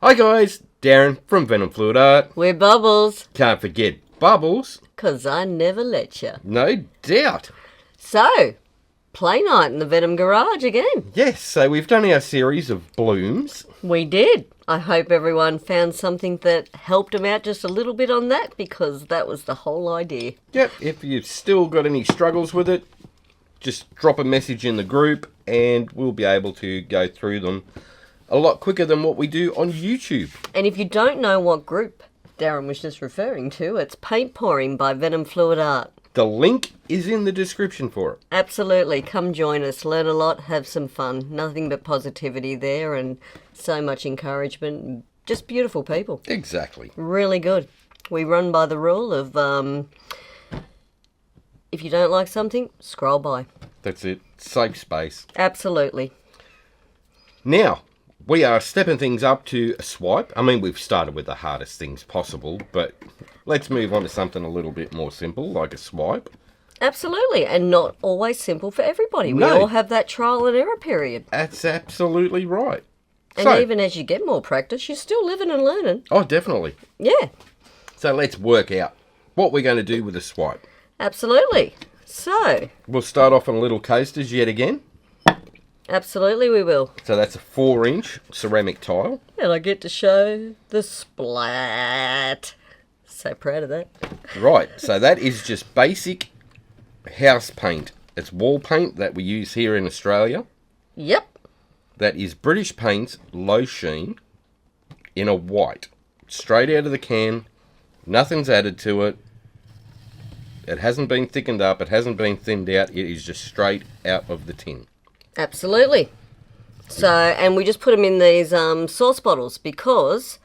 Hi guys, Darren from Venom Fluid Art. We're Bubbles. Can't forget Bubbles. 'Cause I never let you. No doubt. So, play night in the Venom Garage again. Yes, so we've done our series of blooms. We did. I hope everyone found something that helped them out just a little bit on that, because that was the whole idea. Yep, if you've still got any struggles with it, just drop a message in the group and we'll be able to go through them a lot quicker than what we do on YouTube. And if you don't know what group Darren was just referring to, it's Paint Pouring by Venom Fluid Art. The link is in the description for it. Absolutely. Come join us. Learn a lot. Have some fun. Nothing but positivity there and so much encouragement. Just beautiful people. Exactly. Really good. We run by the rule of if you don't like something, scroll by. That's it. Safe space. Absolutely. Now, we are stepping things up to a swipe. I mean, we've started with the hardest things possible, but let's move on to something a little bit more simple, like a swipe. Absolutely, and not always simple for everybody. We No. all have that trial and error period. That's absolutely right. And even as you get more practice, you're still living and learning. Oh, definitely. Yeah, So let's work out what we're going to do with a swipe. absolutely. So, We'll start off on little coasters yet again. absolutely we will. So that's a 4-inch ceramic tile. And I get to show the splat. So proud of that. Right, so that is just basic house paint. It's wall paint that we use here in Australia. Yep. That is British Paint's low sheen in a white. Straight out of the can. Nothing's added to it. It hasn't been thickened up. It hasn't been thinned out. It is just straight out of the tin. Absolutely. So, and we just put them in these sauce bottles because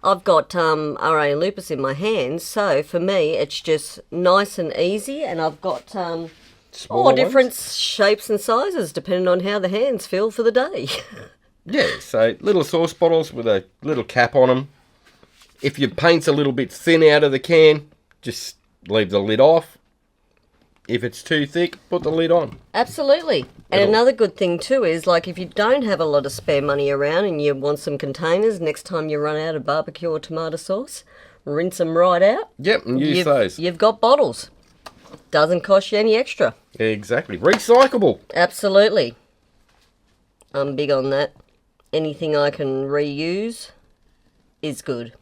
I've got RA and lupus in my hands. So for me, it's just nice and easy, and I've got all different shapes and sizes depending on how the hands feel for the day. Yeah, so little sauce bottles with a little cap on them. If your paint's a little bit thin out of the can, just leave the lid off. If it's too thick, put the lid on. Absolutely. And another good thing too is, like, if you don't have a lot of spare money around and you want some containers, next time you run out of barbecue or tomato sauce, rinse them right out. Yep, and use those. You've got bottles. Doesn't cost you any extra. Exactly. Recyclable. Absolutely. I'm big on that. Anything I can reuse is good.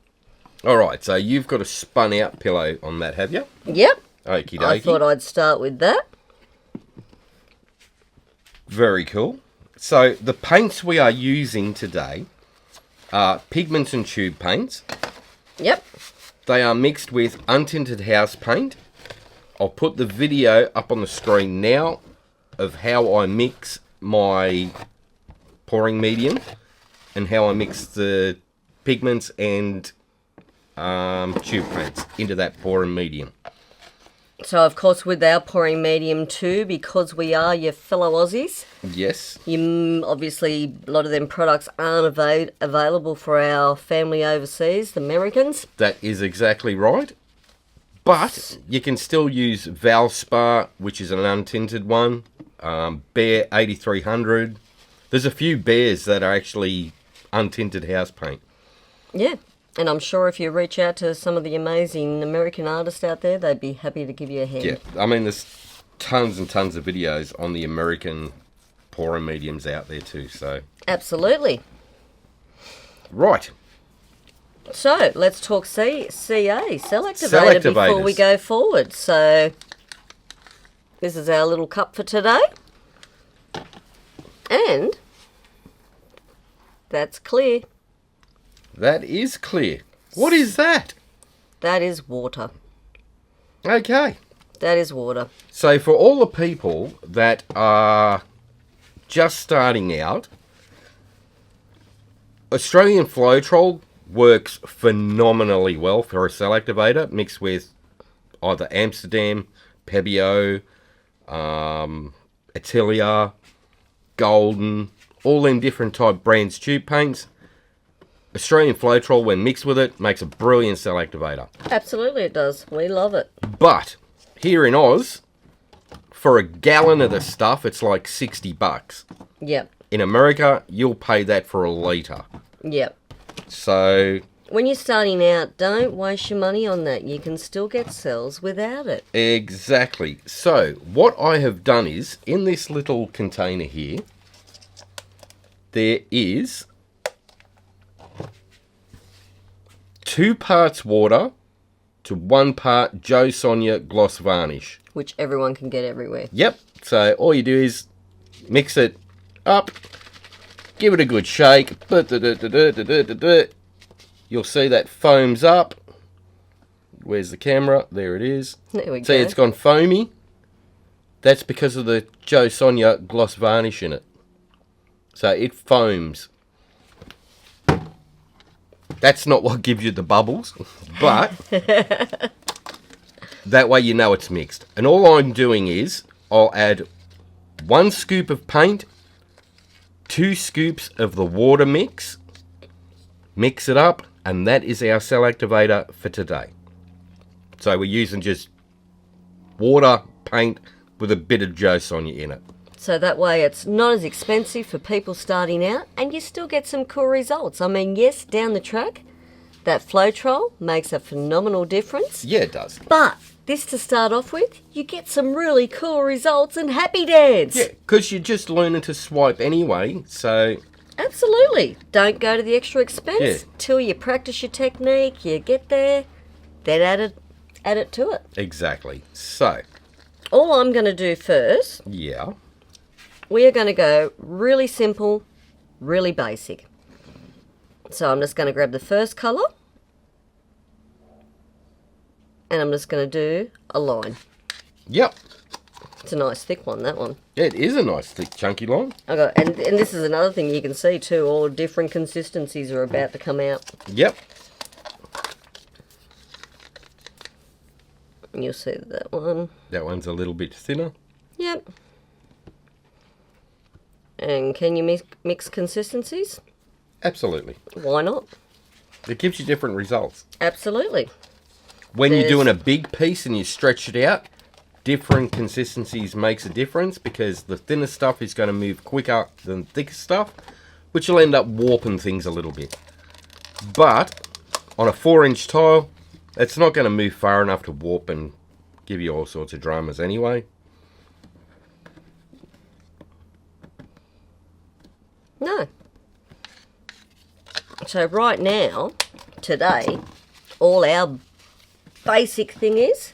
All right, so you've got a spun out pillow on that, have you? Yep. Okie dokie. I thought I'd start with that. Very cool. So the paints we are using today are pigments and tube paints. Yep. They are mixed with untinted house paint. I'll put the video up on the screen now of how I mix my pouring medium and how I mix the pigments and tube paints into that pouring medium. So, of course, with our pouring medium too, because we are your fellow Aussies, Yes. obviously a lot of them products aren't available for our family overseas, the Americans. That is exactly right. But you can still use Valspar, which is an untinted one. Bear 8300. There's a few Bears that are actually untinted house paint. Yeah. And I'm sure if you reach out to some of the amazing American artists out there, they'd be happy to give you a hand. Yeah, I mean, there's tons and tons of videos on the American pouring mediums out there too, so. Absolutely. Right. So, let's talk CA, cell activator, Cell activators. before we go forward. So, this is our little cup for today. And that's clear. That is clear. What is that? That is water. Okay. That is water. So for all the people that are just starting out, Australian Floetrol works phenomenally well for a cell activator mixed with either Amsterdam, Pebeo, Atelier, Golden, all them different type brands tube paints. Australian Floetrol, when mixed with it, makes a brilliant cell activator. Absolutely it does. We love it. But here in Oz, for a gallon of the stuff, it's like $60. Yep. In America, you'll pay that for a litre. Yep. So when you're starting out, don't waste your money on that. You can still get cells without it. exactly. So what I have done is, in this little container here, there is 2 parts water to 1 part Joe Sonia gloss varnish. Which everyone can get everywhere. Yep. So all you do is mix it up, give it a good shake. You'll see that foams up. Where's the camera? There it is. There we go. See, it's gone foamy. That's because of the Joe Sonia gloss varnish in it. So it foams. That's not what gives you the bubbles, but that way you know it's mixed. And all I'm doing is I'll add 1 scoop of paint, 2 scoops of the water mix, mix it up, and that is our cell activator for today. So we're using just water, paint with a bit of Joe Sonia in it. So that way it's not as expensive for people starting out and you still get some cool results. I mean, yes, down the track, that Floetrol makes a phenomenal difference. Yeah, it does. But this to start off with, you get some really cool results and happy dance. Yeah, because you're just learning to swipe anyway, so... Absolutely. Don't go to the extra expense Yeah. till you practice your technique, you get there, then add it to it. Exactly. So, All I'm going to do first, yeah. we are going to go really simple, really basic. So I'm just going to grab the first colour and I'm just going to do a line. Yep. It's a nice thick one, that one. It is a nice thick chunky line. And this is another thing you can see too, all different consistencies are about to come out. Yep. And you'll see that one. That one's a little bit thinner. Yep. And can you mix consistencies? Absolutely. Why not? It gives you different results. Absolutely. When you're doing a big piece and you stretch it out, different consistencies makes a difference because the thinner stuff is going to move quicker than thicker stuff, which will end up warping things a little bit. But on a 4-inch tile, it's not going to move far enough to warp and give you all sorts of dramas anyway. No. So right now, today, all our basic thing is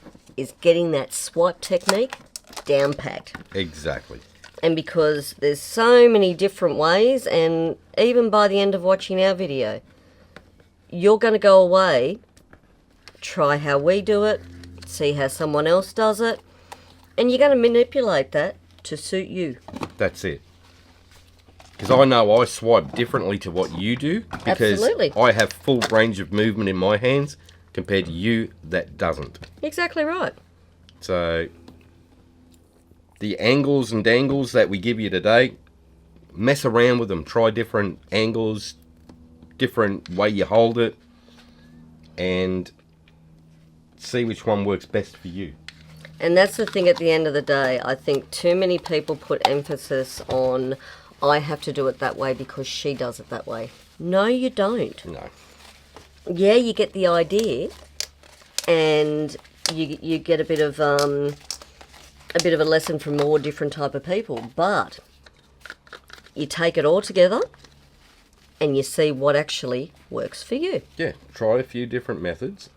getting that swipe technique down packed. Exactly. And because there's so many different ways, and even by the end of watching our video, you're going to go away, try how we do it, see how someone else does it, and you're going to manipulate that to suit you. That's it. Because I know I swipe differently to what you do. Because Absolutely. I have full range of movement in my hands compared to you that doesn't. Exactly right. So the angles and dangles that we give you today, mess around with them. Try different angles, different way you hold it, and see which one works best for you. And that's the thing at the end of the day. I think too many people put emphasis on, I have to do it that way because she does it that way. No, you don't. No. Yeah, you get the idea, and you get a bit of a lesson from all different type of people. But you take it all together, and you see what actually works for you. Yeah, try a few different methods.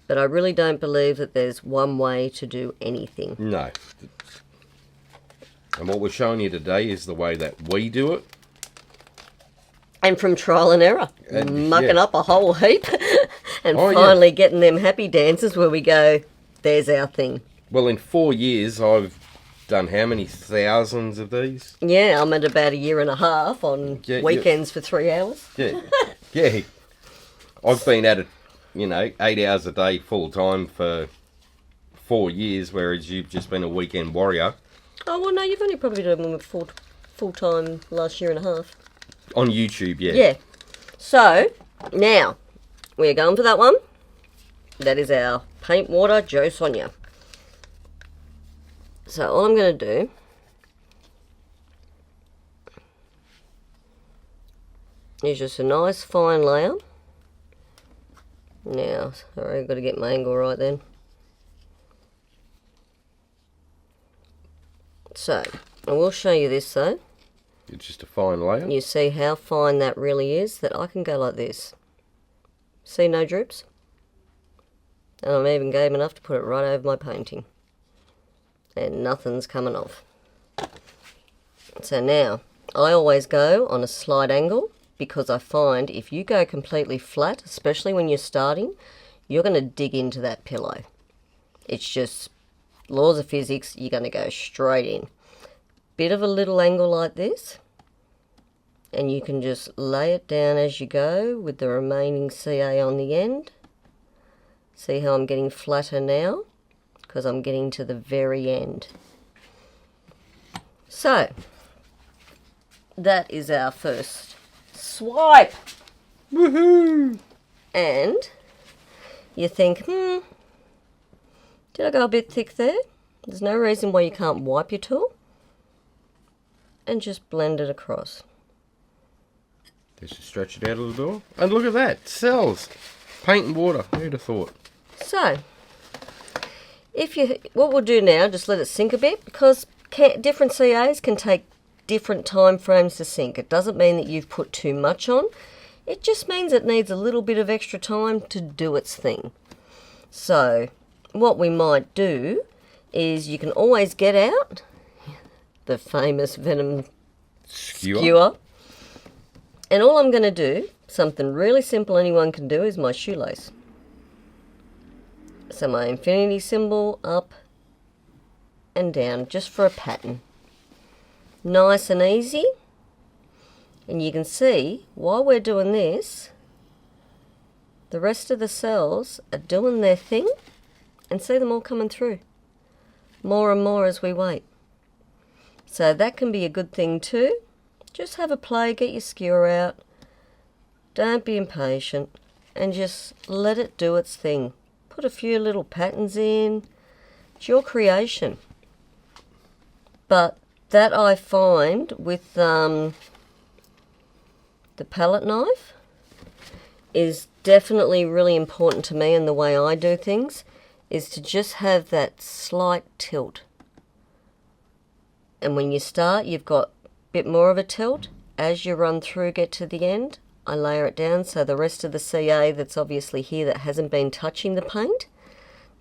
But I really don't believe that there's one way to do anything. No. And what we're showing you today is the way that we do it. And from trial and error, And, mucking yeah. up a whole heap, and Oh, yeah. finally getting them happy dances where we go, there's our thing. Well, in 4 years, I've done how many thousands of these? Yeah, I'm at about 1.5 years on Yeah, weekends for 3 hours. Yeah. Yeah. I've been at it, 8 hours a day full time for 4 years, whereas you've just been a weekend warrior. Oh, well, no, you've only probably done them full time last 1.5 years. On YouTube, yeah. Yeah. So, now, we're going for that one. That is our paint water Joe Sonia. So, all I'm going to do is just a nice fine layer. Now, sorry, I've got to get my angle right then. So, I will show you this though. It's just a fine layer. You see how fine that really is, that I can go like this. See, no drips? And I'm even game enough to put it right over my painting. And nothing's coming off. So now, I always go on a slight angle, because I find if you go completely flat, especially when you're starting, you're going to dig into that pillow. It's just laws of physics, you're going to go straight in. Bit of a little angle like this, and you can just lay it down as you go with the remaining CA on the end. See how I'm getting flatter now? Because I'm getting to the very end. So, that is our first swipe. Woohoo! And you think, did I go a bit thick there? There's no reason why you can't wipe your tool and just blend it across. Just stretch it out a little bit. And look at that, cells. Paint and water, who'd have thought? So, what we'll do now, just let it sink a bit, because different CAs can take different time frames to sink. It doesn't mean that you've put too much on. It just means it needs a little bit of extra time to do its thing. So, what we might do is you can always get out the famous venom skewer. And all I'm going to do, something really simple anyone can do, is my shoelace. So my infinity symbol up and down, just for a pattern. Nice and easy. And you can see, while we're doing this, the rest of the cells are doing their thing, and see them all coming through. More and more as we wait. So that can be a good thing too. Just have a play, get your skewer out. Don't be impatient, and just let it do its thing. Put a few little patterns in. It's your creation. But that I find with the palette knife is definitely really important to me, and the way I do things is to just have that slight tilt. And when you start, you've got a bit more of a tilt. As you run through, get to the end, I layer it down, so the rest of the CA that's obviously here that hasn't been touching the paint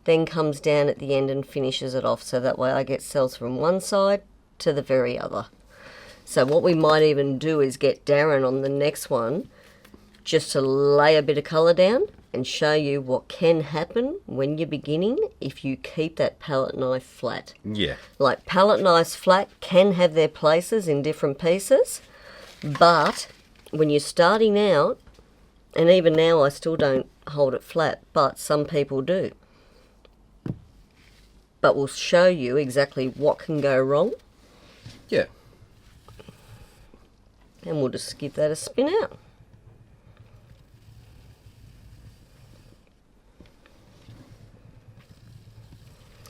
then comes down at the end and finishes it off, so that way I get cells from one side to the very other. So what we might even do is get Darren on the next one just to lay a bit of colour down and show you what can happen when you're beginning if you keep that palette knife flat. Yeah. Like, palette knives flat can have their places in different pieces, but when you're starting out, and even now I still don't hold it flat, but some people do. But we'll show you exactly what can go wrong. Yeah. And we'll just give that a spin out.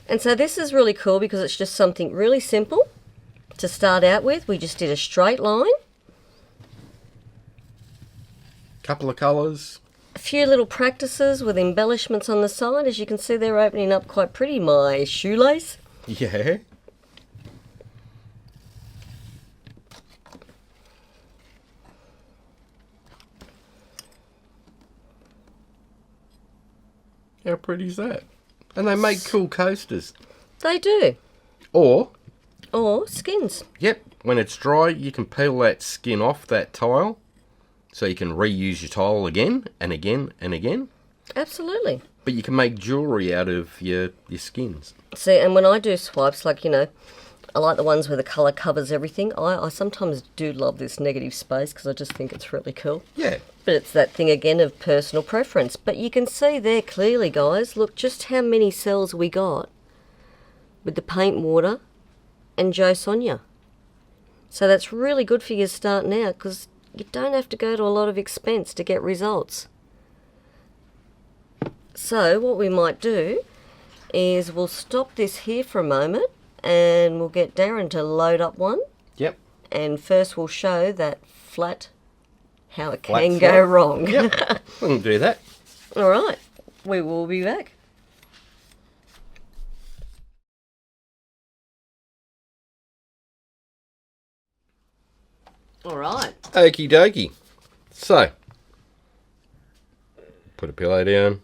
And so this is really cool because it's just something really simple to start out with. We just did a straight line. Couple of colours. A few little practices with embellishments on the side. As you can see, they're opening up quite pretty. My shoelace. Yeah. How pretty is that? And they make cool coasters. They do. Or skins. Yep, when it's dry, you can peel that skin off that tile, so you can reuse your tile again and again and again. Absolutely. But you can make jewellery out of your skins. See, and when I do swipes, like, you know, I like the ones where the colour covers everything. I sometimes do love this negative space because I just think it's really cool. Yeah. But it's that thing again of personal preference. But you can see there clearly, guys, look just how many cells we got with the paint water and Joe Sonia. So that's really good for you starting out because you don't have to go to a lot of expense to get results. So what we might do is we'll stop this here for a moment and we'll get Darren to load up one. Yep. And first we'll show that flat how it Flat can go swipe. wrong. Yep, we can do that. All right, we will be back. All right. Okie dokie. So, put a pillow down.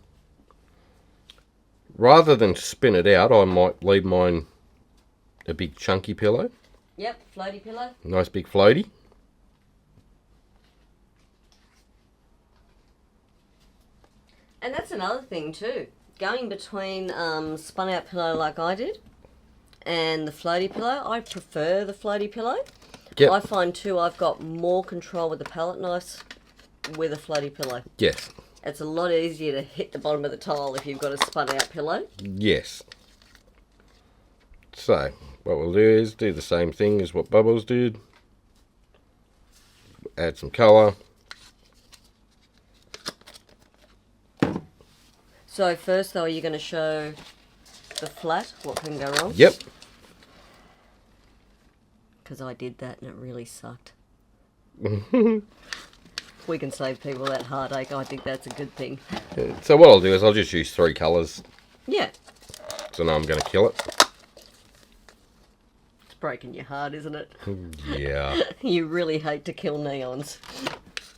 Rather than spin it out, I might leave mine a big chunky pillow. Yep, floaty pillow. Nice big floaty. And that's another thing too. Going between spun out pillow like I did and the floaty pillow, I prefer the floaty pillow. Yep. I find too I've got more control with the palette knives with a floaty pillow. Yes. It's a lot easier to hit the bottom of the tile if you've got a spun out pillow. Yes. So, what we'll do is do the same thing as what Bubbles did. Add some colour. So first though, you're going to show the flat, what can go wrong? Yep. Because I did that and it really sucked. We can save people that heartache. I think that's a good thing. So what I'll do is I'll just use 3 colours. Yeah. So now I'm going to kill it. It's breaking your heart, isn't it? Yeah, You really hate to kill neons.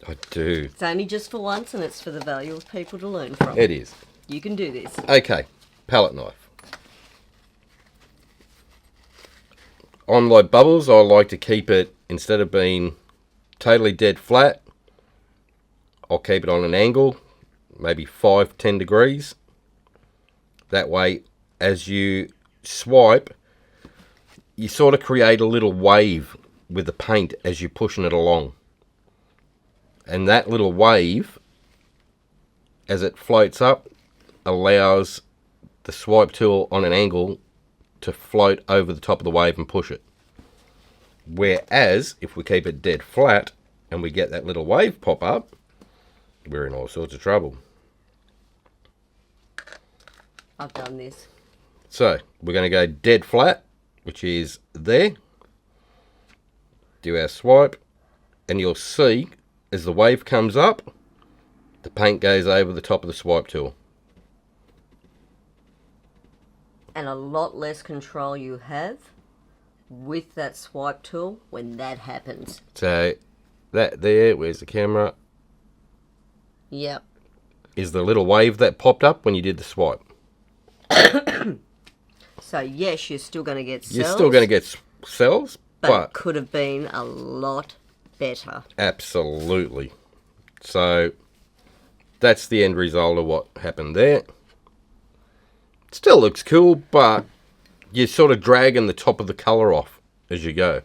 I do. It's only just for once and it's for the value of people to learn from. It is. You can do this. Okay, palette knife. On like Bubbles, I like to keep it, instead of being totally dead flat, I'll keep it on an angle, maybe 5-10 degrees. That way, as you swipe, you sort of create a little wave with the paint as you're pushing it along. And that little wave, as it floats up, allows the swipe tool on an angle to float over the top of the wave and push it. Whereas, if we keep it dead flat and we get that little wave pop up, we're in all sorts of trouble. I've done this. So, we're going to go dead flat, which is there. Do our swipe, and you'll see, as the wave comes up, the paint goes over the top of the swipe tool. And a lot less control you have with that swipe tool when that happens. So, that there, where's the camera, Yep. is the little wave that popped up when you did the swipe. So yes, you're still going to get cells. You're still going to get cells, but but could have been a lot better. absolutely. So, that's the end result of what happened there. Still looks cool, but you're sort of dragging the top of the colour off as you go.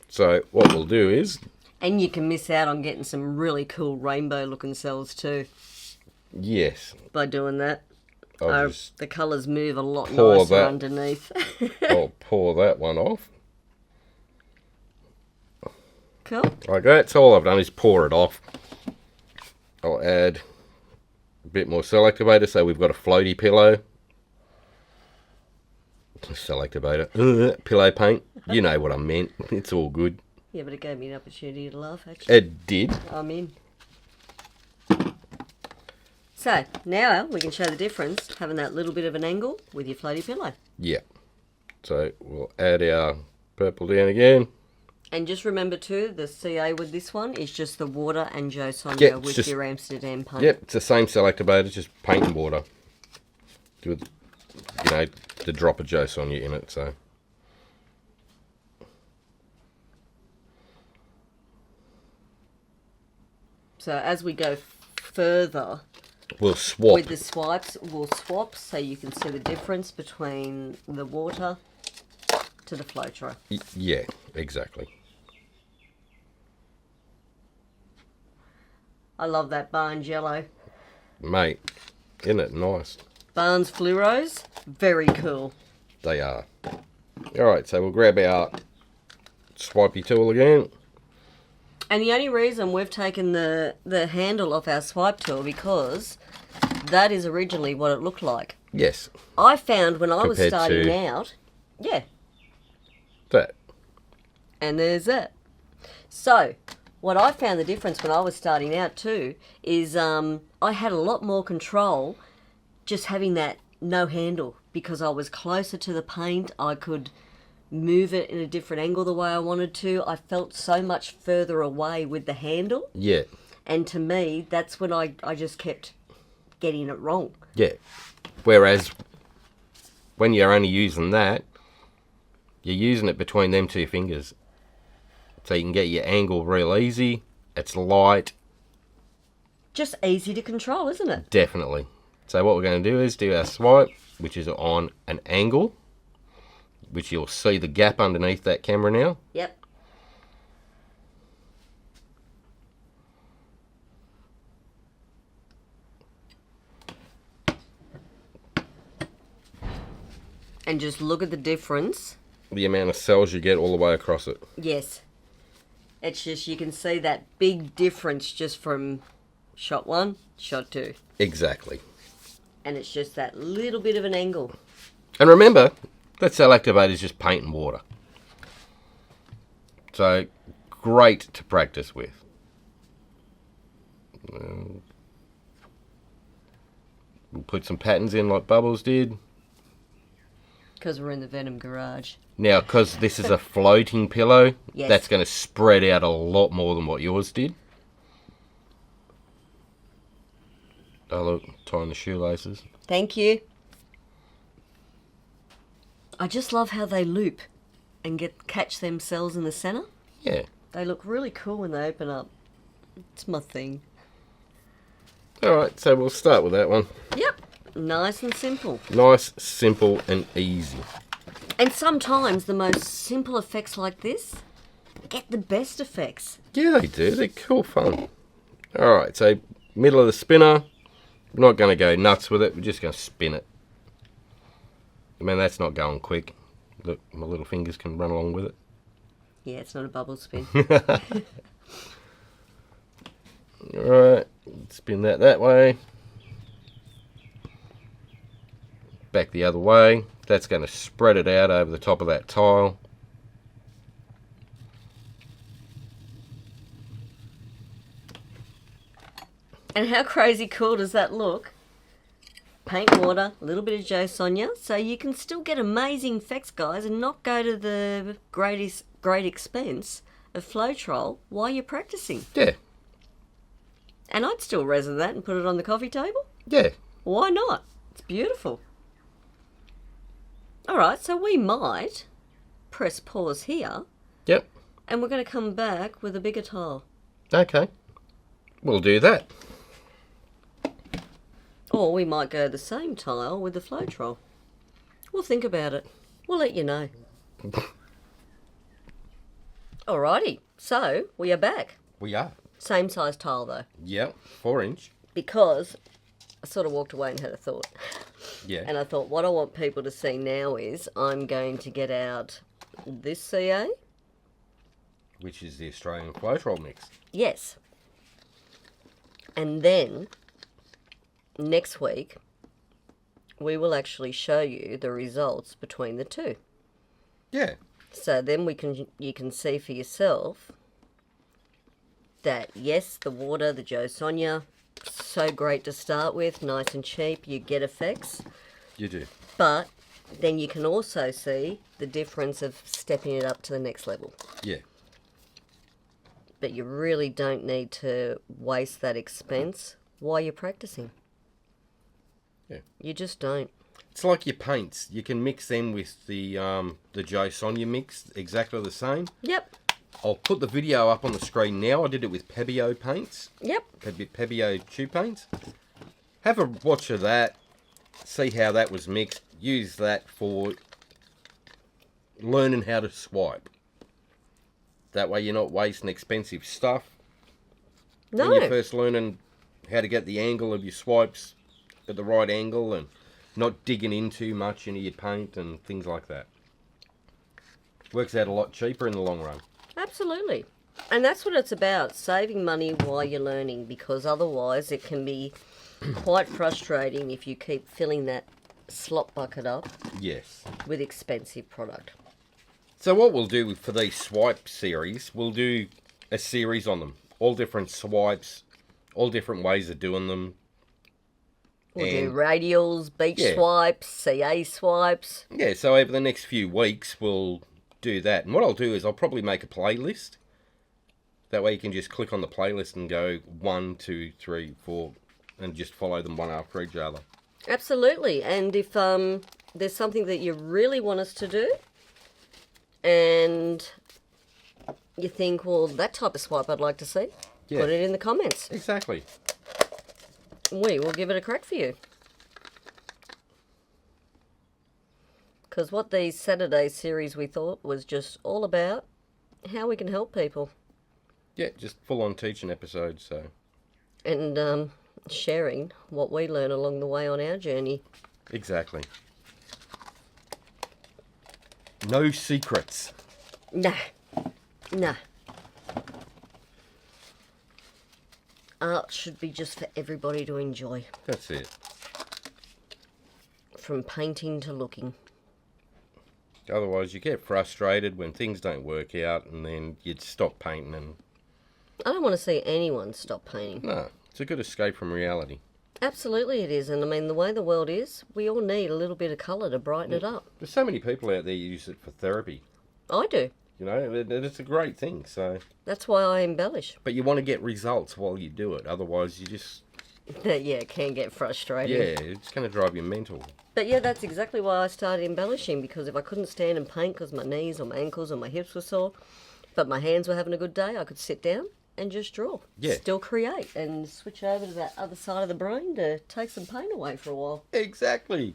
So what we'll do is... And you can miss out on getting some really cool rainbow looking cells too Yes. by doing that. I'll just The colours move a lot pour nicer that. underneath. I'll pour that one off. Cool. Like that's all I've done is pour it off. I'll add a bit more cell activator so we've got a floaty pillow. Cell activator. Pillow paint. You know what I meant. It's all good. Yeah, but it gave me an opportunity to laugh actually. It did. I'm in. So, now we can show the difference having that little bit of an angle with your floaty pillow. Yeah. So we'll add our purple down again. And just remember too, the CA with this one is just the water and Joe Sonia Yeah, it's with just- your Amsterdam paint. Yep, it's the same cell activator, just paint and water. With, you know, the drop of Joe Sonia in it, so. So as we go further We'll swap. with the swipes, we'll swap so you can see the difference between the water to the floater. Yeah, exactly. I love that Barnes yellow. Mate, isn't it nice? Barnes fluoros, very cool. They are. Alright, so we'll grab our swipey tool again. And the only reason we've taken the handle off our swipe tool because that is originally what it looked like. Yes, I found when I was Compared starting to- out, yeah, that. and there's that. So, what I found the difference when I was starting out too is I had a lot more control just having that no handle, because I was closer to the paint. I could move it in a different angle the way I wanted to. I felt so much further away with the handle. Yeah. And to me, that's when I just kept getting it wrong. Yeah. Whereas when you're only using that, you're using it between them two fingers. So you can get your angle real easy. It's light. Just easy to control, isn't it? Definitely. So what we're going to do is do our swipe, which is on an angle, which you'll see the gap underneath that camera now. Yep. And just look at the difference. The amount of cells you get all the way across it. Yes. It's just, you can see that big difference just from shot 1, shot 2. Exactly. And it's just that little bit of an angle. And remember, Lissell activator is just paint and water. So, great to practice with. We'll put some patterns in like Bubbles did. Because we're in the Venom garage. Now, because this is a floating pillow, Yes. that's going to spread out a lot more than what yours did. Oh, look, tying the shoelaces. Thank you. I just love how they loop and catch themselves in the centre. Yeah. They look really cool when they open up. It's my thing. Alright, so we'll start with that one. Yep. Nice and simple. Nice, simple, and easy. And sometimes the most simple effects like this get the best effects. Yeah, they do. They're cool fun. Alright, so middle of the spinner. We're not going to go nuts with it. We're just going to spin it. I mean, that's not going quick. Look, my little fingers can run along with it. Yeah, it's not a bubble spin. Alright, spin that way. Back the other way. That's going to spread it out over the top of that tile. And how crazy cool does that look? Paint, water, a little bit of Joe Sonia, so you can still get amazing effects, guys, and not go to the great expense of Floetrol while you're practicing. Yeah. And I'd still resin that and put it on the coffee table. Yeah. Why not? It's beautiful. Alright, so we might press pause here. Yep. And we're going to come back with a bigger tile. Okay. We'll do that. Or we might go the same tile with the Floetrol. We'll think about it. We'll let you know. Alrighty, so we are back. We are. Same size tile though. Yep, 4-inch. Because I sort of walked away and had a thought. Yeah. And I thought what I want people to see now is I'm going to get out this CA. Which is the Australian Floetrol mix. Yes. And then next week we will actually show you the results between the two. Yeah. So then you can see for yourself that yes, the water, the Joe Sonia, so great to start with, nice and cheap, you get effects. You do. But then you can also see the difference of stepping it up to the next level. Yeah. But you really don't need to waste that expense while you're practicing. Yeah. You just don't. It's like your paints. You can mix them with the Joe Sonia mix, exactly the same. Yep. I'll put the video up on the screen now. I did it with Pebeo paints. Yep. Pebeo tube paints. Have a watch of that. See how that was mixed. Use that for learning how to swipe. That way you're not wasting expensive stuff. No. When you're first learning how to get the angle of your swipes at the right angle and not digging in too much into your paint and things like that. Works out a lot cheaper in the long run. Absolutely. And that's what it's about, saving money while you're learning, because otherwise it can be quite frustrating if you keep filling that slop bucket up Yes. with expensive product. So what we'll do for these swipe series, we'll do a series on them. All different swipes, all different ways of doing them. We'll do radials, beach swipes, CA swipes. Yeah, so over the next few weeks, we'll do that. And what I'll do is I'll probably make a playlist. That way you can just click on the playlist and go 1, 2, 3, 4, and just follow them one after each other. Absolutely. And if there's something that you really want us to do, and you think, well, that type of swipe I'd like to see, put it in the comments. Exactly. We will give it a crack for you. Because what these Saturday series we thought was just all about how we can help people. Yeah, just full-on teaching episodes, so. And sharing what we learn along the way on our journey. Exactly. No secrets. Nah. Art should be just for everybody to enjoy. That's it. From painting to looking. Otherwise, you get frustrated when things don't work out, and then you'd stop painting. And I don't want to see anyone stop painting. no, it's a good escape from reality. Absolutely it is. And I mean, the way the world is, we all need a little bit of colour to brighten it up. There's so many people out there who use it for therapy. I do. You know, it's a great thing, so. That's why I embellish. But you want to get results while you do it. Otherwise, you just. Yeah, it can get frustrating. Yeah, it's going to drive you mental. But yeah, that's exactly why I started embellishing, because if I couldn't stand and paint because my knees or my ankles or my hips were sore, but my hands were having a good day, I could sit down and just draw. Yeah. Still create and switch over to that other side of the brain to take some pain away for a while. Exactly.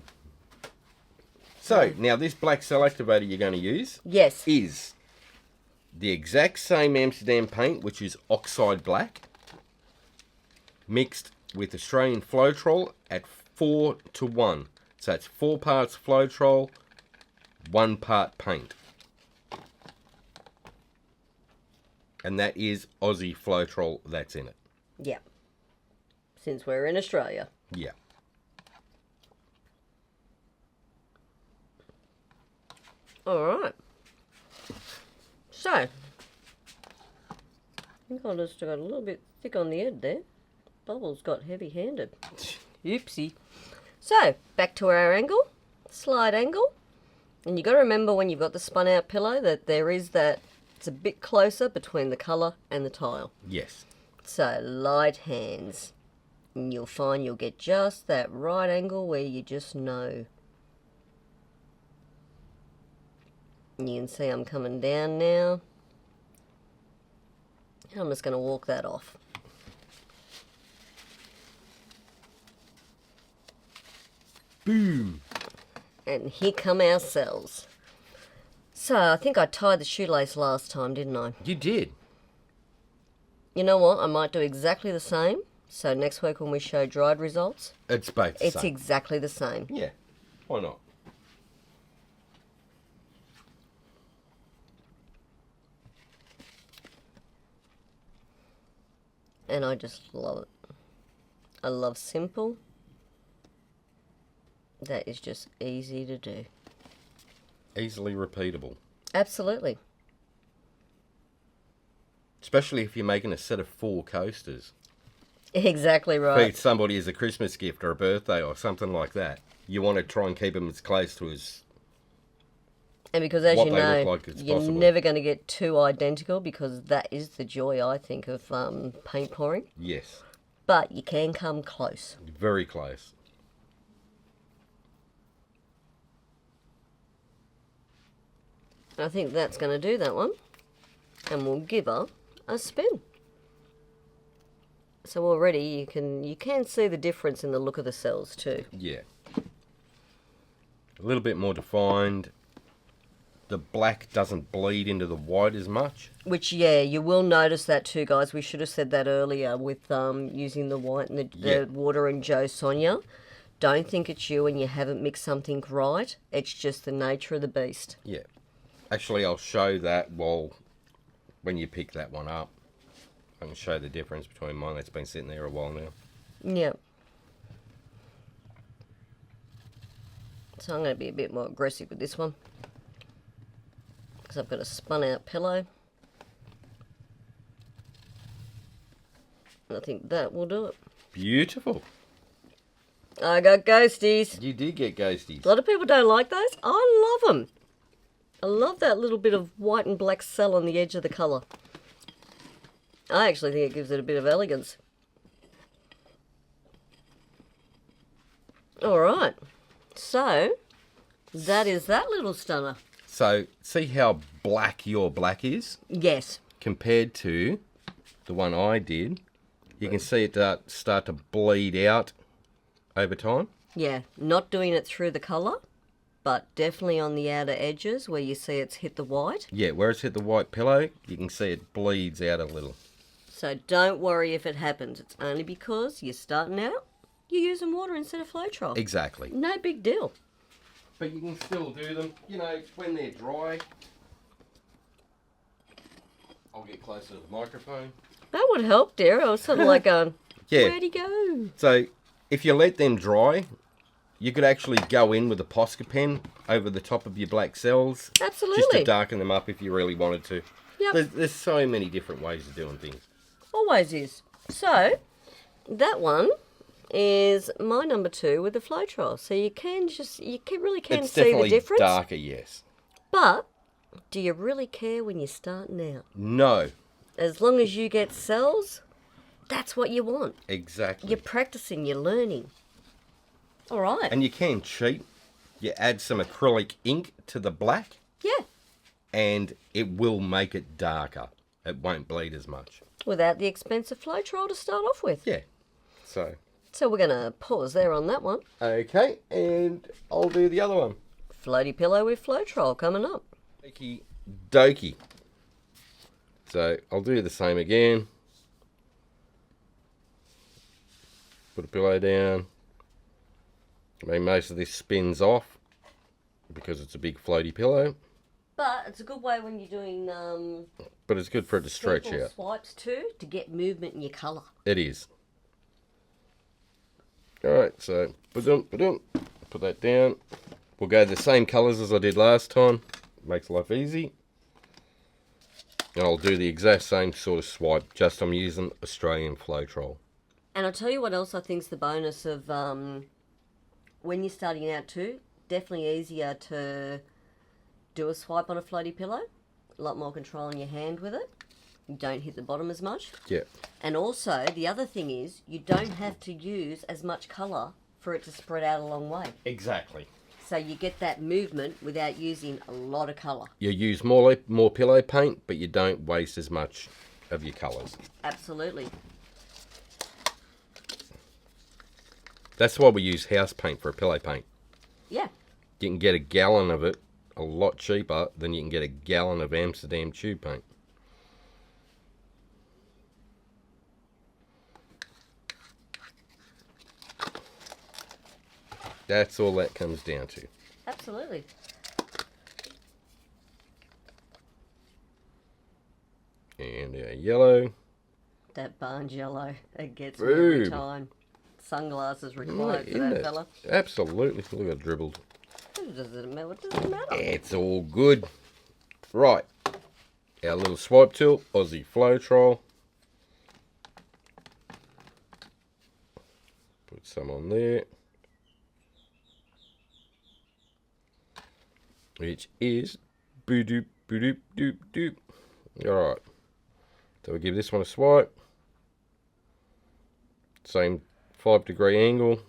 So, now this black cell activator you're going to use Yes. is the exact same Amsterdam paint, which is oxide black, mixed with Australian Floetrol at 4:1. So it's 4 parts Floetrol, 1 part paint. And that is Aussie Floetrol that's in it. Yeah. Since we're in Australia. Yeah. Alright. So, I think I just got a little bit thick on the end there. Bubbles got heavy-handed. Oopsie. So, back to our angle. Slide angle. And you got to remember when you've got the spun out pillow that there is that, it's a bit closer between the colour and the tile. Yes. So, light hands. And you'll find you'll get just that right angle where you just know. And you can see I'm coming down now. And I'm just going to walk that off. Boom. And here come our cells. So, I think I tied the shoelace last time, didn't I? You did. You know what? I might do exactly the same. So, next week when we show dried results, It's both the it's same. exactly the same. Yeah. Why not? And I just love it. I love simple. That is just easy to do. Easily repeatable. Absolutely. Especially if you're making a set of 4 coasters. Exactly right. Feed somebody as a Christmas gift or a birthday or something like that. You want to try and keep them as close to as And because, as what you they know, look like as you're possible. never going to get too identical, because that is the joy, I think, of paint pouring. Yes. But you can come close. Very close. I think that's going to do that one. And we'll give her a spin. So already you can see the difference in the look of the cells too. Yeah. A little bit more defined. The black doesn't bleed into the white as much. Which, yeah, you will notice that too, guys. We should have said that earlier with using the white and the water and Joe Sonia. Don't think it's you and you haven't mixed something right. It's just the nature of the beast. Yeah. Actually, I'll show that when you pick that one up. I can show the difference between mine that's been sitting there a while now. Yeah. So I'm going to be a bit more aggressive with this one. because I've got a spun out pillow. I think that will do it. Beautiful. I got ghosties. You did get ghosties. A lot of people don't like those. I love them. I love that little bit of white and black cell on the edge of the colour. I actually think it gives it a bit of elegance. Alright, so that is that little stunner. So, see how black your black is? Yes. Compared to the one I did. You can see it start to bleed out over time. Yeah, not doing it through the colour, but definitely on the outer edges where you see it's hit the white. Yeah, where it's hit the white pillow, you can see it bleeds out a little. So don't worry if it happens. It's only because you're starting out, you're using water instead of Floetrol. Exactly. No big deal. But you can still do them, you know, when they're dry. I'll get closer to the microphone. That would help, dear. I was sort of like going, Yeah. where'd he go? So, if you let them dry, you could actually go in with a Posca pen over the top of your black cells. Absolutely. Just to darken them up if you really wanted to. Yep. There's so many different ways of doing things. Always is. So, that one is my number 2 with the Floetrol. So you really can It's see the definitely difference. darker, yes. But, do you really care when you're starting out? No. As long as you get cells, that's what you want. Exactly. You're practicing, you're learning. All right. And you can cheat. You add some acrylic ink to the black. Yeah. And it will make it darker. It won't bleed as much. Without the expensive Floetrol to start off with. Yeah. So we're going to pause there on that one. okay, and I'll do the other one. Floaty pillow with Floetrol coming up. Okie dokie. So I'll do the same again. Put a pillow down. I mean, most of this spins off because it's a big floaty pillow. But it's a good way when you're doing But it's good for it to stretch simple out. swipes too, to get movement in your colour. It is. Alright, so put that down. We'll go the same colours as I did last time. Makes life easy. And I'll do the exact same sort of swipe, just I'm using Australian Floetrol. And I'll tell you what else I think's the bonus of when you're starting out too, definitely easier to do a swipe on a floaty pillow. A lot more control in your hand with it. You don't hit the bottom as much. Yeah. And also, the other thing is, you don't have to use as much colour for it to spread out a long way. Exactly. So you get that movement without using a lot of colour. You use more pillow paint, but you don't waste as much of your colours. Absolutely. That's why we use house paint for a pillow paint. Yeah. You can get a gallon of it a lot cheaper than you can get a gallon of Amsterdam tube paint. That's all that comes down to. Absolutely. And our yellow. That barn yellow, it gets me every Boom. time. Sunglasses required for Isn't that it? fella. Absolutely. Look, I dribbled. What does it matter? It's all good. Right. Our little swipe tool, Aussie Floetrol. Put some on there. Which is boo-doop, boo-doop, doop, doop. Alright. So we'll give this one a swipe. Same 5-degree angle.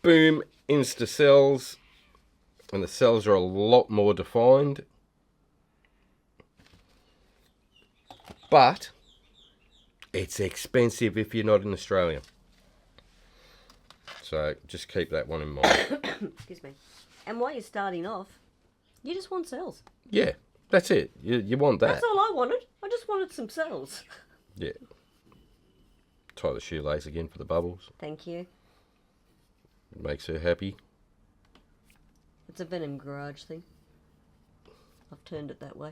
Boom, insta cells. And the cells are a lot more defined. But it's expensive if you're not in Australia. So just keep that one in mind. Excuse me. And while you're starting off, you just want cells. Yeah, that's it. You want that. That's all I wanted. I just wanted some cells. Yeah. Tie the shoelace again for the bubbles. Thank you. It makes her happy. It's a Venom Garage thing. I've turned it that way.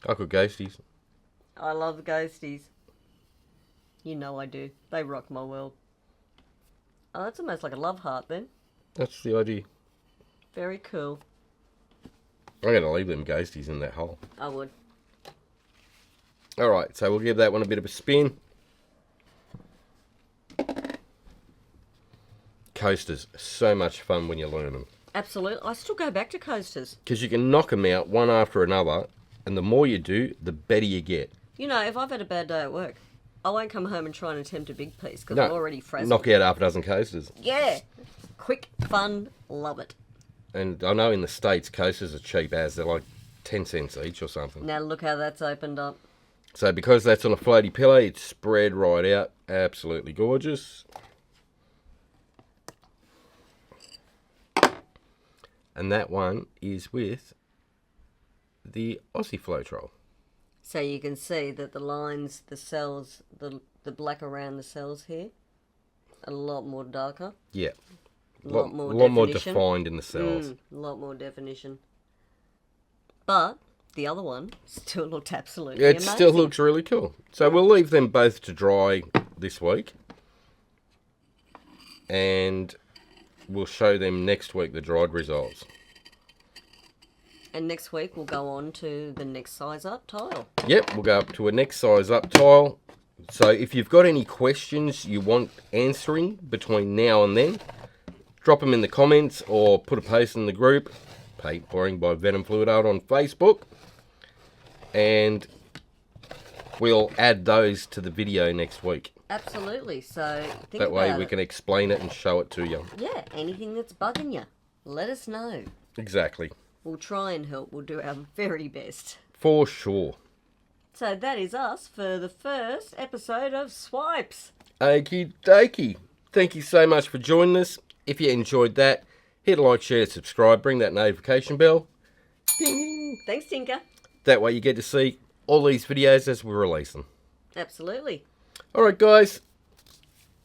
Uncle Ghosties. I love the ghosties. You know I do. They rock my world. Oh, that's almost like a love heart then. That's the idea. Very cool. I'm going to leave them ghosties in that hole. I would. Alright, so we'll give that one a bit of a spin. Coasters, so much fun when you learn them. Absolutely. I still go back to coasters. Because you can knock them out one after another, and the more you do, the better you get. You know, if I've had a bad day at work, I won't come home and try and attempt a big piece because I'm already frazzled. Knock out half a dozen coasters. Yeah. Quick, fun, love it. And I know in the States, coasters are cheap as. They're like 10 cents each or something. Now look how that's opened up. So because that's on a floaty pillow, it's spread right out. Absolutely gorgeous. And that one is with the Aussie Floetrol. So you can see that the lines, the cells, the black around the cells here, a lot more darker. Yeah. A lot more defined in the cells. A lot more definition. But the other one still looked absolutely amazing. It still looks really cool. So we'll leave them both to dry this week. And we'll show them next week the dried results. And next week we'll go on to the next size up tile. Yep, we'll go up to a next size up tile. So if you've got any questions you want answering between now and then, drop them in the comments or put a post in the group, Paint Pouring by Venom Fluid Art on Facebook. And we'll add those to the video next week. Absolutely. So think that way about we it. can explain it and show it to you. Yeah, anything that's bugging you, let us know. Exactly. We'll try and help. We'll do our very best. For sure. So that is us for the first episode of Swipes. Okie dokie. Thank you so much for joining us. If you enjoyed that, hit like, share, subscribe, bring that notification bell. Ding. Thanks, Tinker. That way you get to see all these videos as we release them. Absolutely. Alright guys,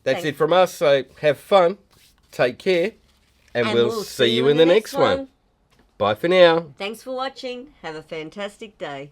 that's Thanks. it from us, so have fun, take care, and we'll see you in the next one. Bye for now. Thanks for watching. Have a fantastic day.